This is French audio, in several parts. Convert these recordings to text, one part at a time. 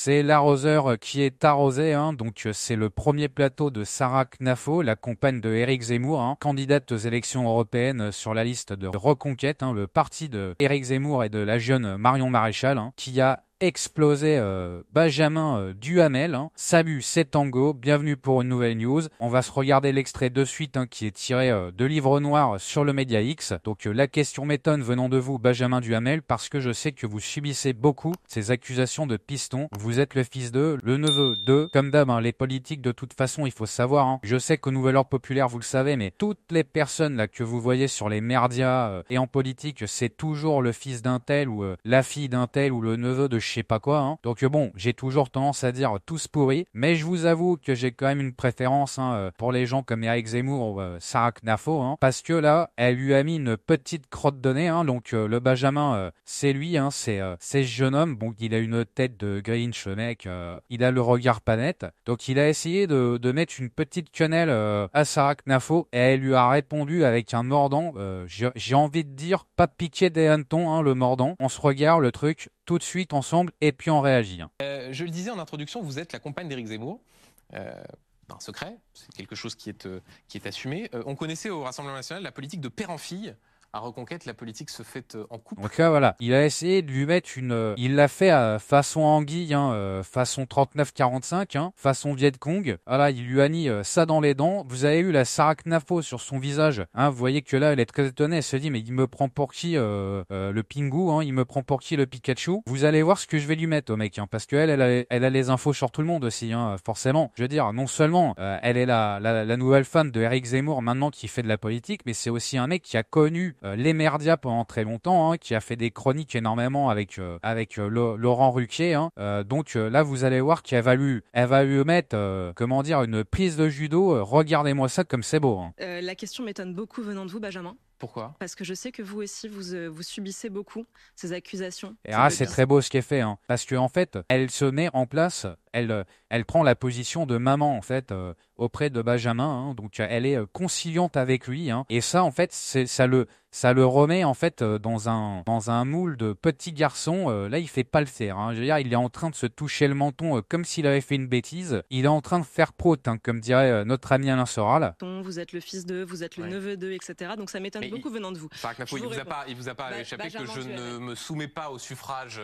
C'est l'arroseur qui est arrosé, hein. Donc c'est le premier plateau de Sarah Knafo, la compagne de Éric Zemmour, hein, candidate aux élections européennes sur la liste de Reconquête, hein, le parti de Éric Zemmour et de la jeune Marion Maréchal, hein, qui a explosé Benjamin Duhamel. Hein. Salut, c'est Tango, bienvenue pour une nouvelle news. On va se regarder l'extrait de suite hein, qui est tiré de Livre Noir sur le Média X. Donc la question m'étonne venant de vous, Benjamin Duhamel, parce que je sais que vous subissez beaucoup ces accusations de piston. Vous êtes le fils de, le neveu de, comme d'hab, hein, les politiques de toute façon, il faut savoir. Hein. Je sais qu'au Nouvel Ordre Populaire, vous le savez, mais toutes les personnes là que vous voyez sur les merdias et en politique, c'est toujours le fils d'un tel ou la fille d'un tel ou le neveu de je sais pas quoi. Hein. Donc bon, j'ai toujours tendance à dire tous pourris, mais je vous avoue que j'ai quand même une préférence hein, pour les gens comme Éric Zemmour ou Sarah Knafo, hein, parce que là, elle lui a mis une petite crotte de nez. Hein, donc le Benjamin, c'est lui, hein, c'est ce jeune homme. Bon, il a une tête de Grinch, le mec. Il a le regard pas net. Donc il a essayé de mettre une petite quenelle à Sarah Knafo et elle lui a répondu avec un mordant. J'ai envie de dire pas piquer des hannetons, hein, le mordant. On se regarde le truc tout de suite ensemble et puis on réagit. Hein. Je le disais en introduction, vous êtes la compagne d'Éric Zemmour. Un secret, c'est quelque chose qui est assumé. On connaissait au Rassemblement national la politique de père en fille. À Reconquête, la politique se fait en couple. Donc là, voilà, il a essayé de lui mettre une... il l'a fait à façon Anguille, hein, façon 39-45, hein, façon Viet Cong. Voilà, il lui a mis ça dans les dents. Vous avez eu la Sarah Knafo sur son visage. Hein, vous voyez que là, elle est très étonnée. Elle se dit, mais il me prend pour qui le Pingu, hein, il me prend pour qui le Pikachu. Vous allez voir ce que je vais lui mettre au mec, hein, parce qu'elle, elle a les infos sur tout le monde aussi, hein, forcément. Je veux dire, non seulement elle est la nouvelle femme de Éric Zemmour maintenant qui fait de la politique, mais c'est aussi un mec qui a connu les merdias pendant très longtemps, hein, qui a fait des chroniques énormément avec Laurent Ruquier. Hein. Donc là, vous allez voir elle va lui mettre, comment dire, une prise de judo. Regardez-moi ça comme c'est beau. Hein. La question m'étonne beaucoup venant de vous, Benjamin. Pourquoi ? Parce que je sais que vous aussi, vous subissez beaucoup ces accusations. Et c'est très beau ce qu'elle fait, hein, parce que en fait, elle se met en place, elle prend la position de maman en fait auprès de Benjamin, hein, donc elle est conciliante avec lui, hein, et ça en fait, ça le remet en fait dans un moule de petit garçon. Là, il fait pas le faire. Hein, je veux dire, il est en train de se toucher le menton comme s'il avait fait une bêtise. Il est en train de faire prote, hein, comme dirait notre ami Alain Soral. Vous êtes le fils d'eux, vous êtes le neveu d'eux, etc. Donc ça m'étonne beaucoup venant de vous. Sarah Knafo, il vous a pas échappé que je ne me soumets pas au suffrage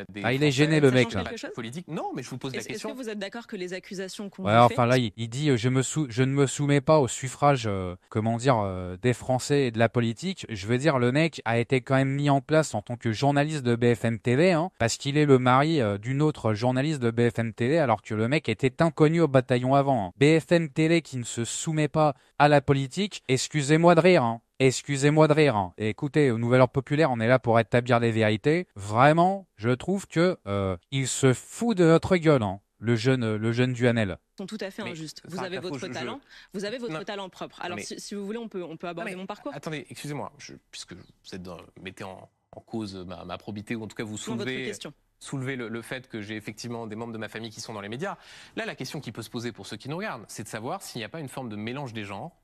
des il est gêné le mec là. Politique. Non, mais je vous pose la question. Est-ce que vous êtes d'accord que les accusations qu'on vous enfin fait... là, il dit je ne me soumets pas au suffrage, comment dire, des Français et de la politique. Je veux dire, le mec a été quand même mis en place en tant que journaliste de BFM TV, hein, parce qu'il est le mari d'une autre journaliste de BFM TV, alors que le mec était inconnu au bataillon avant. Hein. BFM TV qui ne se soumet pas à la politique, excusez-moi de rire. Hein. Excusez-moi de rire. Hein. Et écoutez, au Nouvel Ordre Populaire, on est là pour établir des vérités. Vraiment, je trouve que il se fout de notre gueule, hein, le jeune Duhamel. Sont tout à fait injustes. Vous avez votre talent, vous avez votre talent propre. Alors si vous voulez, on peut aborder mon parcours. Attendez, excusez-moi, puisque vous mettez en cause ma probité, ou en tout cas vous soulevez le fait que j'ai effectivement des membres de ma famille qui sont dans les médias. Là, la question qui peut se poser pour ceux qui nous regardent, c'est de savoir s'il n'y a pas une forme de mélange des genres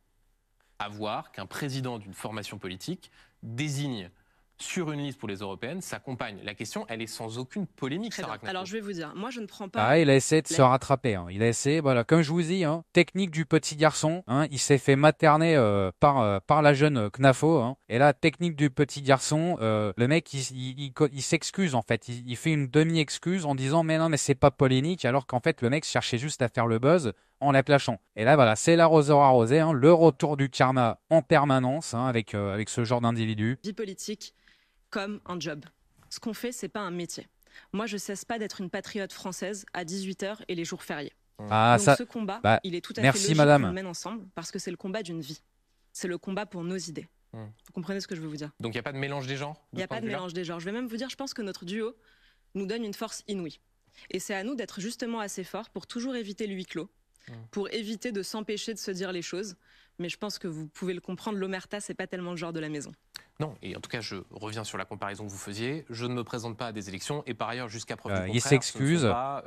à voir qu'un président d'une formation politique désigne sur une liste pour les européennes sa compagne. La question, elle est sans aucune polémique, Sarah Knafo. Alors je vais vous dire, moi je ne prends pas... il a essayé de se rattraper. Hein. Il a essayé, voilà, comme je vous dis, hein, technique du petit garçon. Hein, il s'est fait materner par la jeune Knafo. Hein, et là, technique du petit garçon, le mec, il s'excuse en fait. Il fait une demi-excuse en disant mais non, mais c'est pas polémique, alors qu'en fait le mec cherchait juste à faire le buzz en la clashant. Et là, voilà, c'est l'arroseur arrosé, hein, le retour du karma en permanence, hein, avec ce genre d'individu. Vie politique comme un job. Ce qu'on fait, c'est pas un métier. Moi, je cesse pas d'être une patriote française à 18h et les jours fériés. Donc ce combat, il est tout à fait logique qu'on le mène ensemble, parce que c'est le combat d'une vie. C'est le combat pour nos idées. Vous comprenez ce que je veux vous dire? Donc il n'y a pas de mélange des genres? Il n'y a pas de mélange des genres. Je vais même vous dire, je pense que notre duo nous donne une force inouïe. Et c'est à nous d'être justement assez forts pour toujours éviter le huis clos, pour éviter de s'empêcher de se dire les choses. Mais je pense que vous pouvez le comprendre, l'omerta, c'est pas tellement le genre de la maison. Non, et en tout cas, je reviens sur la comparaison que vous faisiez. Je ne me présente pas à des élections, et par ailleurs, jusqu'à preuve du contraire, il s'excuse. Ce ne sont pas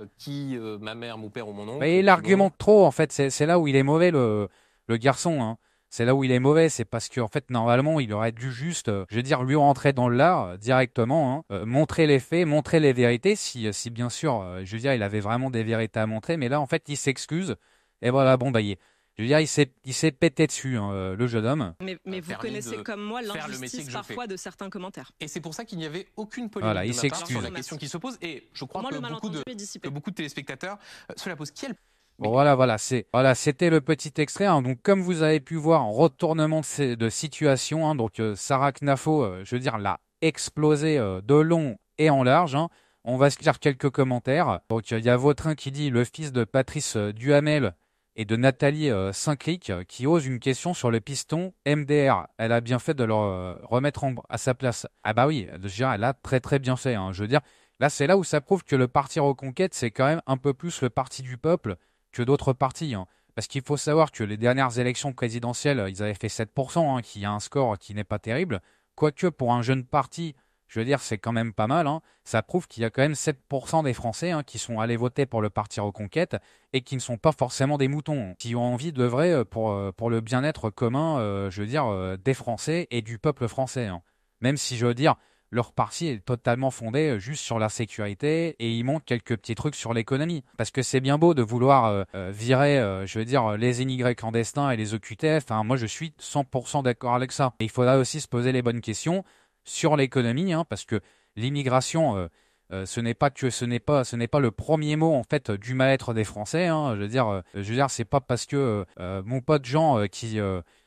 ma mère, mon père ou mon oncle. Mais il argumente trop, en fait. C'est là où il est mauvais, le garçon. Hein. C'est là où il est mauvais, c'est parce qu'en fait, normalement, il aurait dû juste, je veux dire, lui rentrer dans l'art directement, hein, montrer les faits, montrer les vérités, si bien sûr, je veux dire, il avait vraiment des vérités à montrer, mais là, en fait, il s'excuse, et voilà, bon, bah, je veux dire, il s'est pété dessus, hein, le jeune homme. Mais vous connaissez comme moi l'injustice parfois de certains commentaires. Et c'est pour ça qu'il n'y avait aucune polémique de ma part sur la question qui se pose. Et je crois que beaucoup de téléspectateurs se la posent. Bon, voilà, c'était le petit extrait. Hein. Donc, comme vous avez pu voir, en retournement de situation, hein, donc Sarah Knafo, je veux dire, l'a explosé de long et en large. Hein. On va se lire quelques commentaires. Donc, il y a Vautrin qui dit le fils de Patrice Duhamel et de Nathalie Saint-Clic qui ose une question sur le piston MDR. Elle a bien fait de le remettre à sa place. Ah bah oui, je veux dire, elle a très très bien fait. Hein. Je veux dire, là, c'est là où ça prouve que le parti Reconquête, c'est quand même un peu plus le parti du peuple que d'autres partis. Hein. Parce qu'il faut savoir que les dernières élections présidentielles, ils avaient fait 7%, hein, qui a un score qui n'est pas terrible. Quoique pour un jeune parti, je veux dire, c'est quand même pas mal. Hein. Ça prouve qu'il y a quand même 7% des Français qui sont allés voter pour le parti Reconquête et qui ne sont pas forcément des moutons, qui ont envie de vrai pour le bien-être commun, je veux dire, des Français et du peuple français. Hein. Même si je veux dire, leur parti est totalement fondé juste sur la sécurité et ils montrent quelques petits trucs sur l'économie. Parce que c'est bien beau de vouloir virer, je veux dire, les immigrés clandestins et les OQTF. Hein, moi, je suis 100% d'accord avec ça. Et il faudra aussi se poser les bonnes questions sur l'économie, hein, parce que l'immigration, ce n'est pas le premier mot en fait du mal-être des Français. Hein, je veux dire, c'est pas parce que mon pote Jean qui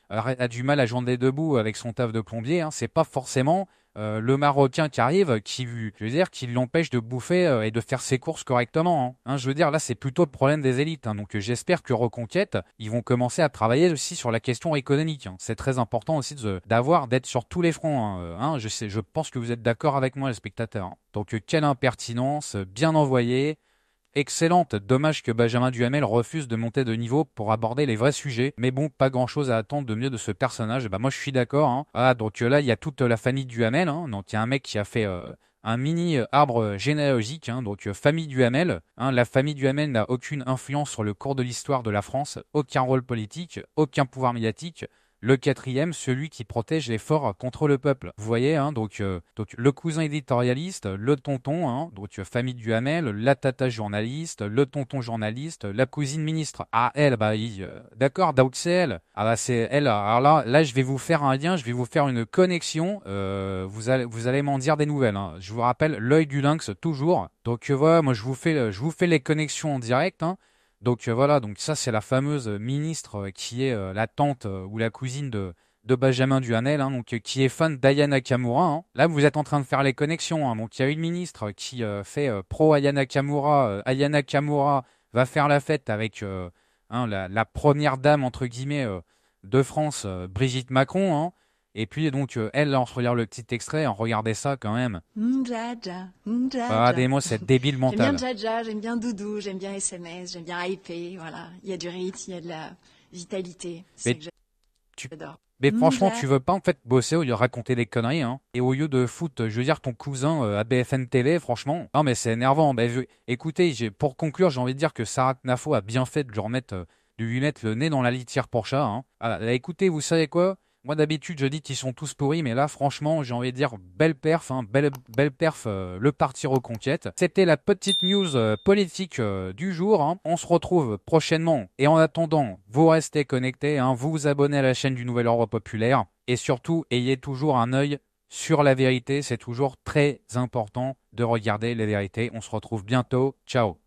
a du mal à joindre les deux bouts avec son taf de plombier, hein, c'est pas forcément le Marocain qui arrive, qui l'empêche de bouffer et de faire ses courses correctement. Hein. Je veux dire, là, c'est plutôt le problème des élites. Hein. Donc, j'espère que Reconquête, ils vont commencer à travailler aussi sur la question économique. Hein. C'est très important aussi d'être sur tous les fronts. Hein. Je pense que vous êtes d'accord avec moi, les spectateurs. Hein. Donc, quelle impertinence, bien envoyée. Excellente. Dommage que Benjamin Duhamel refuse de monter de niveau pour aborder les vrais sujets. Mais bon, pas grand chose à attendre de mieux de ce personnage. Bah, moi, je suis d'accord. Hein. Ah, donc là, il y a toute la famille Duhamel. Hein. Donc, il y a un mec qui a fait un mini arbre généalogique. Hein. Donc, famille Duhamel. Hein. La famille Duhamel n'a aucune influence sur le cours de l'histoire de la France. Aucun rôle politique. Aucun pouvoir médiatique. Le quatrième, celui qui protège les forts contre le peuple. Vous voyez, hein, donc le cousin éditorialiste, le tonton, hein, donc famille Duhamel, la tata journaliste, le tonton journaliste, la cousine ministre. Ah, elle, bah, d'accord, donc c'est elle. Ah bah c'est elle. Alors là, je vais vous faire un lien, je vais vous faire une connexion. Vous allez m'en dire des nouvelles. Hein. Je vous rappelle, l'œil du lynx toujours. Donc voilà, moi je vous fais les connexions en direct. Hein. Donc voilà, donc ça c'est la fameuse ministre qui est la tante ou la cousine de Benjamin Duhamel, hein, donc qui est fan d'Aya Nakamura. Hein. Là vous êtes en train de faire les connexions. Hein. Donc il y a une ministre qui fait pro Aya Nakamura. Aya Nakamura va faire la fête avec la première dame entre guillemets de France, Brigitte Macron. Hein. Et puis donc elle, là, on se regarde le petit extrait, on regardait ça quand même. Ah, des mots, c'est débile mental. J'aime bien Jaja, j'aime bien Doudou, j'aime bien SMS, j'aime bien IP, voilà. Il y a du rythme, il y a de la vitalité. C'est que j'adore. Mais franchement, tu veux pas en fait bosser au lieu de raconter des conneries, hein. Et au lieu de foutre, je veux dire, ton cousin à BFM TV, franchement. Non mais c'est énervant. Bah, écoutez, pour conclure, j'ai envie de dire que Sarah Knafo a bien fait de lui mettre le nez dans la litière pour chat. Hein. Ah, écoutez, vous savez quoi? Moi d'habitude je dis qu'ils sont tous pourris, mais là franchement j'ai envie de dire belle perf, hein, belle perf le parti Reconquête. C'était la petite news politique du jour. Hein. On se retrouve prochainement et en attendant vous restez connectés, hein, vous vous abonnez à la chaîne du Nouvel Ordre Populaire et surtout ayez toujours un œil sur la vérité. C'est toujours très important de regarder les vérités. On se retrouve bientôt. Ciao.